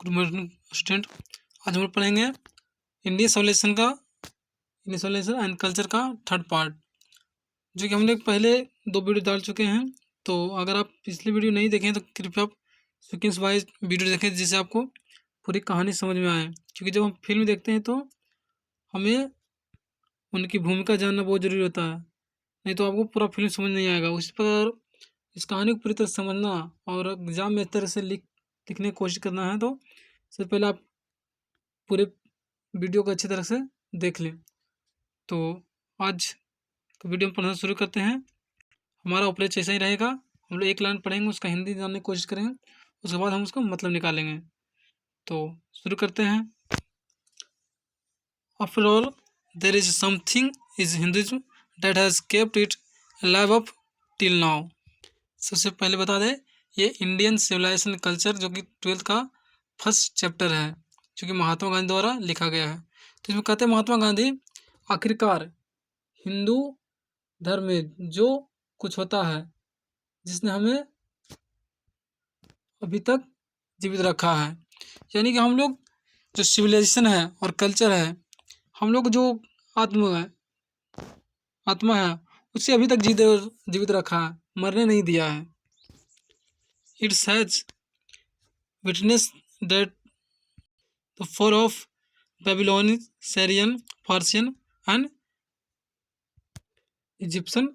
Good morning student. आज हम लोग पढ़ेंगे इंडियन सिविलाइजेशन एंड कल्चर का थर्ड पार्ट, जो कि हमने पहले 2 वीडियो डाल चुके हैं। तो अगर आप पिछली वीडियो नहीं देखें तो कृपया आप सीक्वेंस वाइज वीडियो देखें, जिससे आपको पूरी कहानी समझ में आए। क्योंकि जब हम फिल्म देखते हैं तो हमें उनकी भूमिका जानना बहुत ज़रूरी होता है, नहीं तो आपको पूरा फिल्म समझ नहीं आएगा। उसी प्रकार इस कहानी को पूरी तरह समझना और एग्जाम में इस तरह से लिखने की कोशिश करना है, तो सबसे पहले आप पूरे वीडियो को अच्छी तरह से देख लें। तो आज तो वीडियो में पढ़ना शुरू करते हैं। हमारा अप्रोच ऐसा ही रहेगा, हम लोग एक लाइन पढ़ेंगे, उसका हिंदी जानने की कोशिश करेंगे, उसके बाद हम उसका मतलब निकालेंगे। तो शुरू करते हैं। After all there is something is Hinduism that has kept it alive up till now. सबसे पहले बता दें, ये इंडियन सिविलाइजेशन कल्चर जो कि 12th का फर्स्ट चैप्टर है, जो कि महात्मा गांधी द्वारा लिखा गया है। तो इसमें कहते हैं महात्मा गांधी आखिरकार हिंदू धर्म में जो कुछ होता है जिसने हमें अभी तक जीवित रखा है, यानी कि हम लोग जो सिविलाइजेशन है और कल्चर है, हम लोग जो आत्मा है उसे अभी तक जीवित रखा है, मरने नहीं दिया है। It's has witness that the fall of Babylonian, Syrian, Persian and Egyptian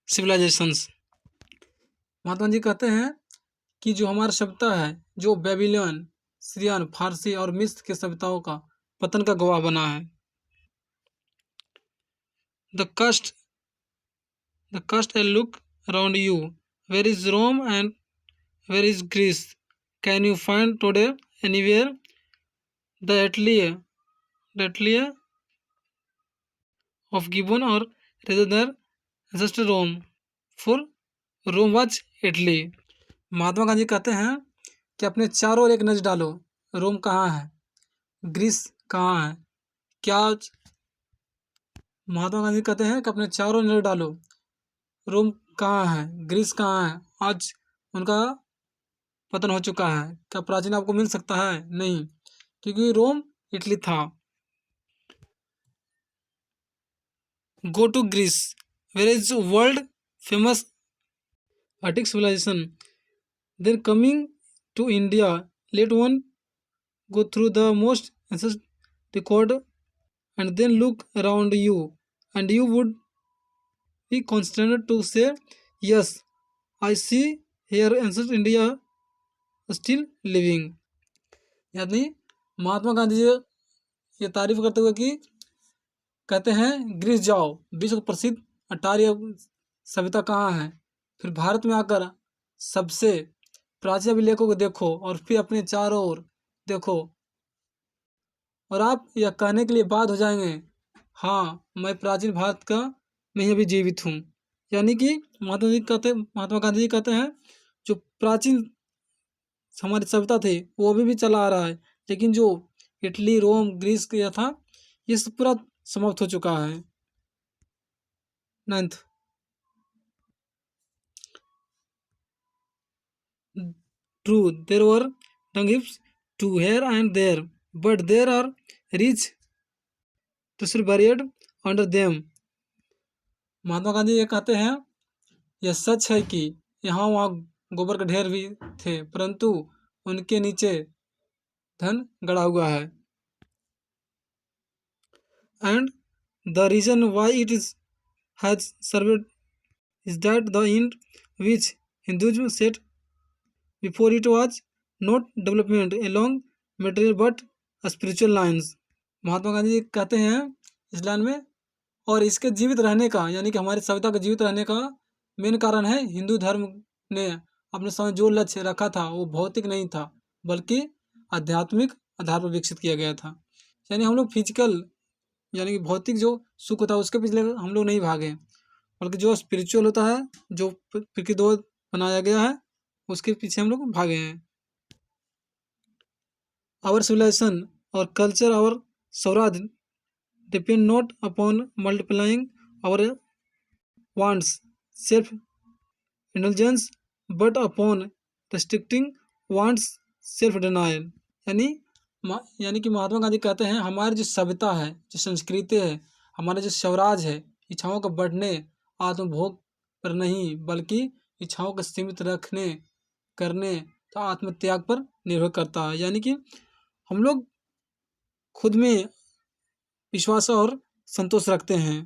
civilisations. Mahatma ji कहते हैं कि जो हमारा सभ्यता है, जो बेबीलोन, सीरियन, फारसी और मिस्र के सभ्यताओं का पतन का गवाह बना है। The cast a look around you, where is Rome and where is Greece, can you find today anywhere the atelier of Gibbon or rather than just Rome, for Rome was Italy। Mahatma Gandhi कहते हैं कि अपने चारों ओर एक नज़र डालो, रोम कहाँ है, ग्रीस कहाँ है। क्या महात्मा गांधी कहते हैं कि अपने चारों ओर नज़र डालो, रोम कहाँ है, ग्रीस कहाँ है। आज उनका पतन हो चुका है। क्या प्राचीन आपको मिल सकता है? नहीं, क्योंकि रोम इटली था। Go to Greece, where is world famous Attic civilization. Then coming to India, let one go through the most ancient record and then look around you, and you would be constrained to say, yes, I see here ancient India still living। यानी महात्मा गांधी जी ये तारीफ करते हुए कि कहते हैं Greece जाओ, विश्व प्रसिद्ध अटारी सभ्यता कहाँ है, फिर भारत में आकर सबसे प्राचीन अभिलेखों को देखो और फिर अपने चारों ओर देखो, और आप यह कहने के लिए बाध्य हो जाएंगे, हाँ मैं प्राचीन भारत का मैं अभी जीवित हूँ। यानी कि महात्मा गांधी जी कहते हैं जो प्राचीन हमारी सभ्यता थी वो अभी भी चला आ रहा है, लेकिन जो इटली, रोम, ग्रीस का था ये सब पूरा समाप्त हो चुका है। 9th, true, there were dunghills to here and there, but there are rich treasure buried under them। Mahatma Gandhi ये कहते हैं यह सच है कि यहाँ वहाँ गोबर का ढेर भी थे, परंतु उनके नीचे धन गड़ा हुआ है। And the reason why it is has served is that the end which Hinduism set before it was not development along material but spiritual lines। Mahatma Gandhi ji कहते हैं इस लाइन में, और इसके जीवित रहने का यानी कि हमारी सभ्यता के जीवित रहने का मेन कारण है हिंदू धर्म ने अपने समय जो लक्ष्य रखा था वो भौतिक नहीं था, बल्कि आध्यात्मिक आधार पर विकसित किया गया था। यानी हम लोग फिजिकल यानी कि भौतिक जो सुख होता है उसके पीछे हम लोग नहीं भागे, बल्कि जो स्पिरिचुअल होता है, जो प्रकृति द्वारा बनाया गया है, उसके पीछे हम लोग भागे हैं। आवर सिविलाइजेशन और कल्चर और swaraj depend not upon multiplying our wants self indulgence but upon restricting wants self denial. यानी यानी कि महात्मा गांधी कहते हैं हमारी जो सभ्यता है, जो संस्कृति है, हमारा जो स्वराज है, इच्छाओं को बढ़ने, आत्मभोग पर नहीं बल्कि इच्छाओं को सीमित रखने, करने तो आत्मत्याग पर निर्भर करता है। यानी कि हम लोग खुद में विश्वास और संतोष रखते हैं।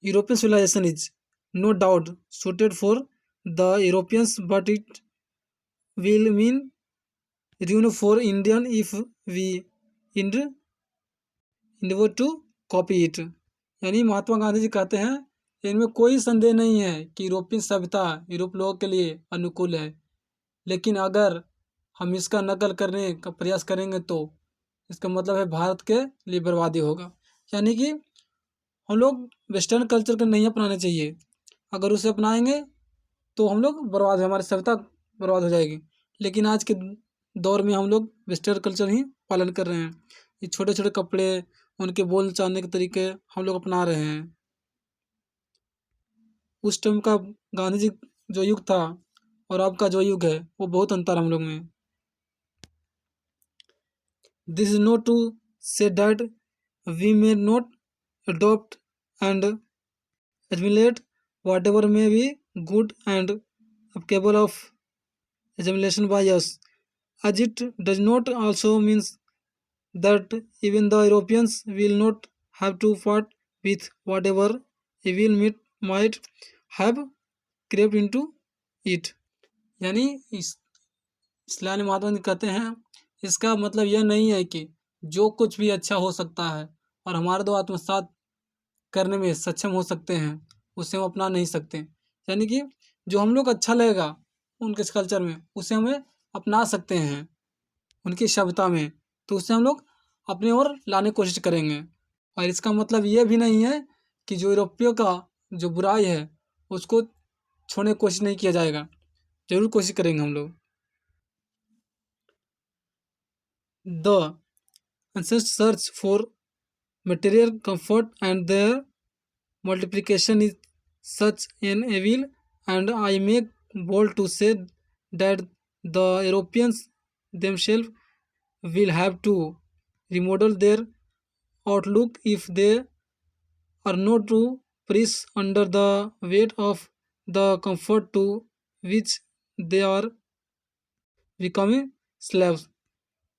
European civilisation is no doubt suited for the Europeans, but it will mean ruin for Indian if we endeavor to copy it। यानी महात्मा गांधी जी कहते हैं इनमें कोई संदेह नहीं है कि यूरोपियन सभ्यता यूरोप लोगों के लिए अनुकूल है, लेकिन अगर हम इसका नकल करने का प्रयास करेंगे तो इसका मतलब है भारत के लिए बर्बादी होगा। यानी कि हम लोग वेस्टर्न कल्चर को नहीं अपनाना चाहिए, अगर उसे अपनाएंगे तो हम लोग बर्बाद, हमारी सभ्यता बर्बाद हो जाएगी। लेकिन आज के दौर में हम लोग वेस्टर्न कल्चर ही पालन कर रहे हैं। ये छोटे छोटे कपड़े, उनके बोल चालने के तरीके हम लोग अपना रहे हैं। उस टाइम का गांधी जी जो युग था और अब का जो युग है वो बहुत अंतर हम लोग में। This is not to say that we may not adopt and assimilate whatever may be good and capable of assimilation by us, as it does not also means that even the Europeans will not have to part with whatever evil might have crept into it। यानी इस्लाम महात्मा गांधी कहते हैं इसका मतलब यह नहीं है कि जो कुछ भी अच्छा हो सकता है और हमारे दो आत्मसात करने में सक्षम हो सकते हैं उसे हम अपना नहीं सकते। यानी कि जो हम लोग अच्छा लगेगा उनके कल्चर में उसे हमें अपना सकते हैं, उनकी सभ्यता में, तो उससे हम लोग अपने ओर लाने की कोशिश करेंगे। और इसका मतलब ये भी नहीं है कि जो यूरोपियों का जो बुराई है उसको छोड़ने की कोशिश नहीं किया जाएगा, जरूर कोशिश करेंगे हम लोग। The ancient search for material comfort and their multiplication is such an evil, and I make bold to say that the Europeans themselves will have to remodel their outlook if they are not to press under the weight of the comfort to which they are becoming slaves।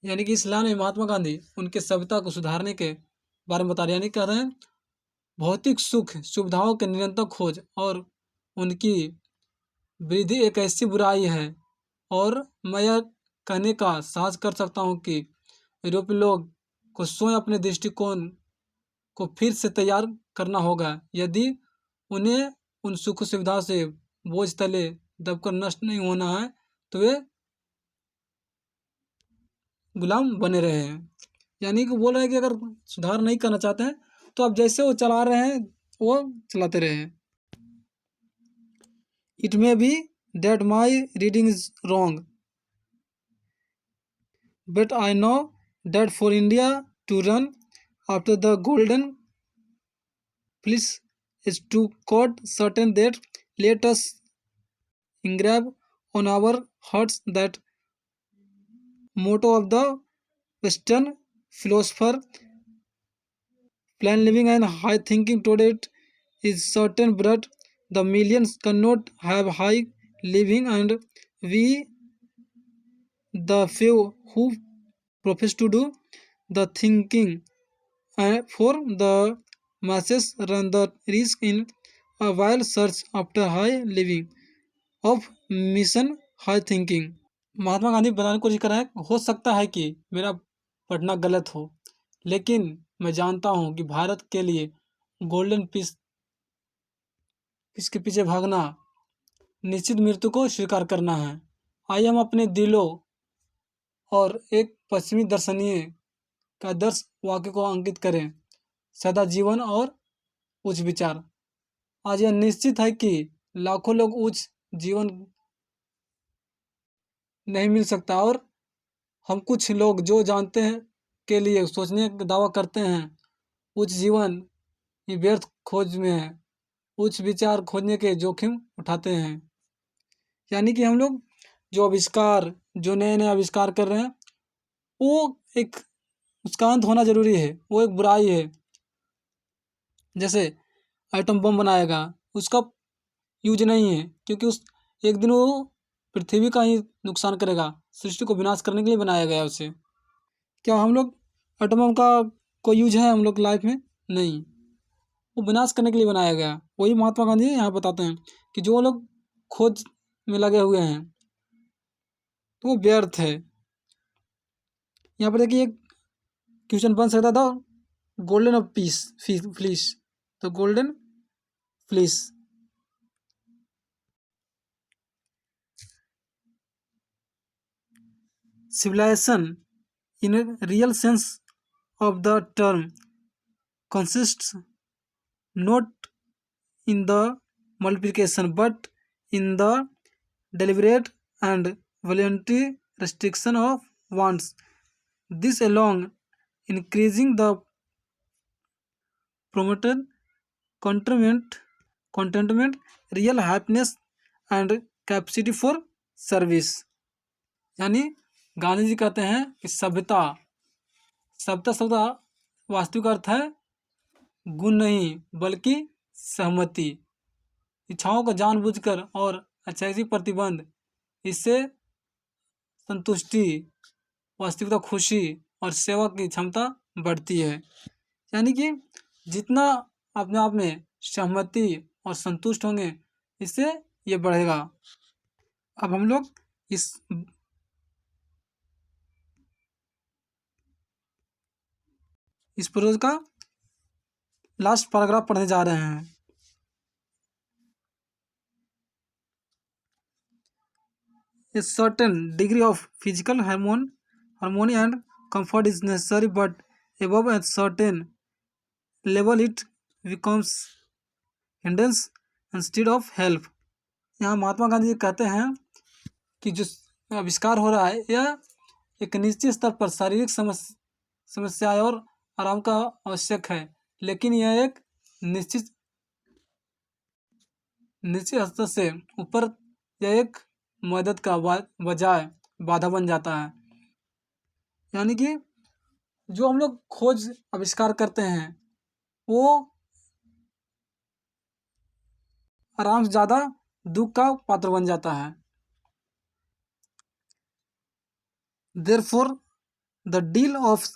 यानी कि इस्लाम में महात्मा गांधी उनके सभ्यता को सुधारने के बारे में बता रहे हैं। यानी कह रहे हैं भौतिक सुख सुविधाओं के निरंतर खोज और उनकी वृद्धि एक ऐसी बुराई है, और मैं यह कहने का साहस कर सकता हूँ कि यूरोपीय लोग को स्वयं अपने दृष्टिकोण को फिर से तैयार करना होगा। यदि उन्हें उन सुख सुविधाओं से बोझ तले दबकर नष्ट नहीं होना है तो वे गुलाम बने रहे हैं। यानी कि बोल रहे हैं कि अगर सुधार नहीं करना चाहते हैं तो अब जैसे वो चला रहे हैं वो चलाते रहे हैं। It may be that my reading is wrong, but I know that for India to run after the golden fleece is to quote certain that let us engrave on our hearts that motto of the Western philosopher, plain living and high thinking today is certain, but the millions cannot have high living, and we, the few who profess to do the thinking for the masses, run the risk in a wild search after high living of mission high thinking. Mahatma Gandhi बताने की कोशिश कर रहे हैं हो सकता है कि मेरा पढ़ना गलत हो, लेकिन मैं जानता हूँ कि भारत के लिए गोल्डन पीस इसके पीछे भागना निश्चित मृत्यु को स्वीकार करना है। आइए हम अपने दिलों और एक पश्चिमी दर्शनीय का आदर्श वाक्य को अंकित करें, सदा जीवन और उच्च विचार। आज यह निश्चित है कि लाखों लोग उच्च जीवन नहीं मिल सकता, और हम कुछ लोग जो जानते हैं के लिए सोचने का दावा करते हैं उच्च जीवन ही व्यर्थ खोज में है, उच्च विचार खोजने के जोखिम उठाते हैं। यानी कि हम लोग जो आविष्कार, जो नए नए आविष्कार कर रहे हैं, वो एक उसका अंत होना जरूरी है, वो एक बुराई है। जैसे एटम बम बनाएगा, उसका यूज नहीं है, क्योंकि उस एक दिन वो पृथ्वी का ही नुकसान करेगा, सृष्टि को विनाश करने के लिए बनाया गया है उसे। क्या हम लोग एटम बम का कोई यूज है हम लोग लाइफ में? नहीं, वो विनाश करने के लिए बनाया गया। वही महात्मा गांधी यहाँ बताते हैं कि जो लोग खोज में लगे हुए हैं तो वो व्यर्थ है। यहाँ पर देखिए एक क्वेश्चन बन सकता था, गोल्डन ऑफ पीस फ्लीस, तो golden fleece. Civilisation in a real sense of the term consists not in the multiplication but in the deliberate and voluntary restriction of wants. This alone increasing the promoted contentment, contentment, real happiness and capacity for service. यानी गांधी जी कहते हैं कि सभ्यता, सभ्यता शब्द वास्तविक अर्थ है गुण नहीं बल्कि सहमति। इच्छाओं को जानबूझकर और अच्छाई प्रतिबंध, इससे संतुष्टि, वास्तविकता, खुशी और सेवा की क्षमता बढ़ती है। यानी कि जितना अपने आप में सहमति और संतुष्ट होंगे, इससे ये बढ़ेगा। अब हम लोग इस प्रोज का लास्ट पैराग्राफ पढ़ने जा रहे हैं। A certain degree of physical harmony and comfort is necessary, but above a certain level it becomes hindrance instead of help. यहाँ महात्मा गांधी जी कहते हैं कि जो आविष्कार हो रहा है यह एक निश्चित स्तर पर शारीरिक समस्याएं और आराम का आवश्यक है, लेकिन यह एक निश्चित स्तर से ऊपर यह एक मदद का बजाय बाधा बन जाता है। यानी कि जो हम लोग खोज आविष्कार करते हैं वो आराम से ज़्यादा दुख का पात्र बन जाता है। Therefore, the deal of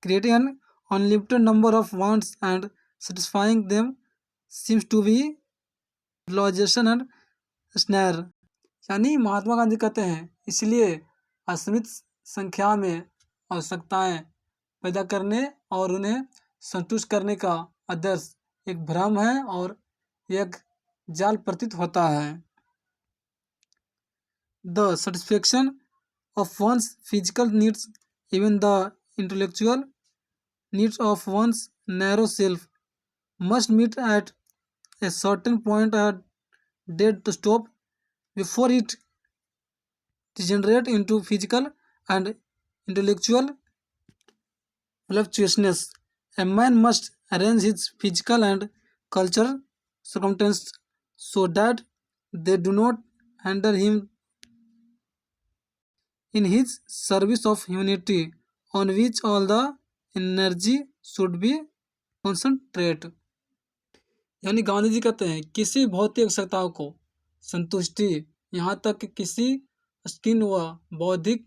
creating an unlimited number of wants and satisfying them seems to be realization and snare. यानी महात्मा गांधी कहते हैं इसलिए असीमित संख्या में आवश्यकताएं पैदा करने और उन्हें संतुष्ट करने का आदर्श एक भ्रम है और एक जाल प्रतीत होता है। The satisfaction of one's physical needs, even the intellectual needs of one's narrow self, must meet at a certain point and dead to stop before it degenerate into physical and intellectual fluctuations. A man must arrange his physical and cultural circumstances so that they do not hinder him in his service of humanity, on which all the energy should be concentrate. यानी गांधी जी कहते हैं किसी भौतिक आवश्यकताओं को संतुष्टि, यहाँ तक कि किसी स्किन व बौद्धिक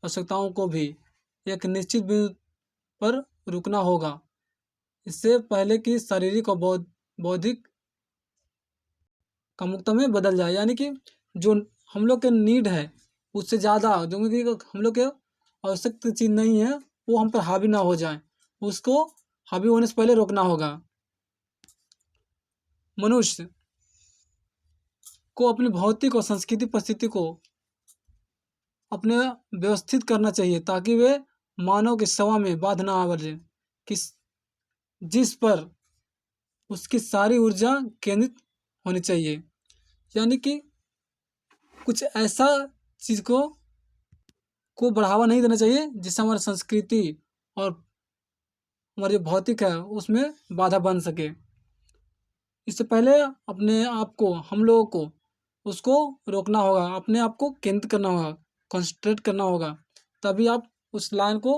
आवश्यकताओं को भी एक निश्चित बिंदु पर रुकना होगा, इससे पहले कि शारीरिक और बौद्धिक कामुकता में बदल जाए। यानी कि जो हम लोग के नीड है उससे ज़्यादा जो कि हम लोग के आवश्यक चीज़ नहीं है वो हम पर हावी ना हो जाए, उसको हावी होने से पहले रोकना होगा। मनुष्य को अपनी भौतिक और सांस्कृतिक परिस्थिति को अपने व्यवस्थित करना चाहिए ताकि वे मानव की सेवा में बाध ना बने, किस जिस पर उसकी सारी ऊर्जा केंद्रित होनी चाहिए। यानी कि कुछ ऐसा चीज़ को बढ़ावा नहीं देना चाहिए जिससे हमारी संस्कृति और हमारी भौतिक है उसमें बाधा बन सके। इससे पहले अपने आप को, हम लोगों को उसको रोकना होगा, अपने आप को केंद्रित करना होगा, कंसंट्रेट करना होगा, तभी आप उस लाइन को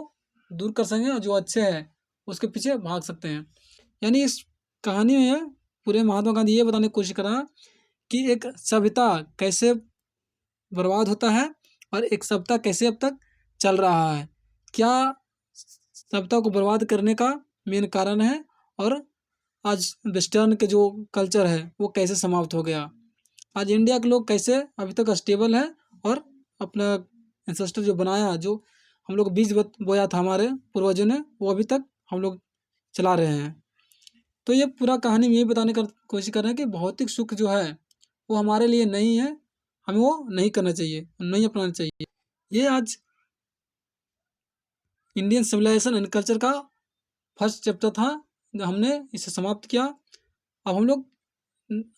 दूर कर सकेंगे और जो अच्छे है उसके पीछे भाग सकते हैं। यानी इस कहानी में पूरे महात्मा गांधी ये बताने की कोशिश करा कि एक सभ्यता कैसे बर्बाद होता है और एक सभ्यता कैसे अब तक चल रहा है, क्या सभ्यता को बर्बाद करने का मेन कारण है, और आज वेस्टर्न के जो कल्चर है वो कैसे समाप्त हो गया। आज इंडिया के लोग कैसे अभी तक स्टेबल है और अपना एंसेस्टर जो बनाया, जो हम लोग बीज बोया था हमारे पूर्वजों ने, वो अभी तक हम लोग चला रहे हैं। तो ये पूरा कहानी में यही बताने का कोशिश कर रहे हैं कि भौतिक सुख जो है वो हमारे लिए नहीं है, हमें वो नहीं करना चाहिए, नहीं अपनाना चाहिए। ये आज इंडियन सिविलाइजेशन एंड कल्चर का फर्स्ट चैप्टर था, हमने इसे समाप्त किया। अब हम लोग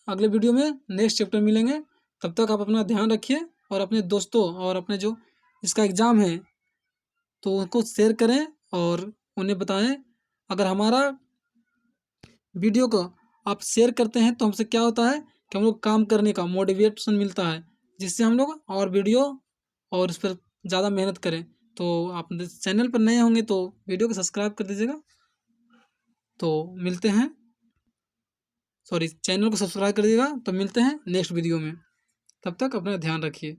अगले वीडियो में नेक्स्ट चैप्टर मिलेंगे। तब तक आप अपना ध्यान रखिए और अपने दोस्तों और अपने जो इसका एग्ज़ाम है तो उनको शेयर करें और उन्हें बताएं। अगर हमारा वीडियो को आप शेयर करते हैं तो हमसे क्या होता है कि हम लोग काम करने का मोटिवेशन मिलता है, जिससे हम लोग और वीडियो और उस पर ज़्यादा मेहनत करें। तो आप चैनल पर नए होंगे तो वीडियो को सब्सक्राइब कर दीजिएगा। तो मिलते हैं, सॉरी, चैनल को सब्सक्राइब कर दीजिएगा। तो मिलते हैं नेक्स्ट वीडियो में, तब तक अपना ध्यान रखिए।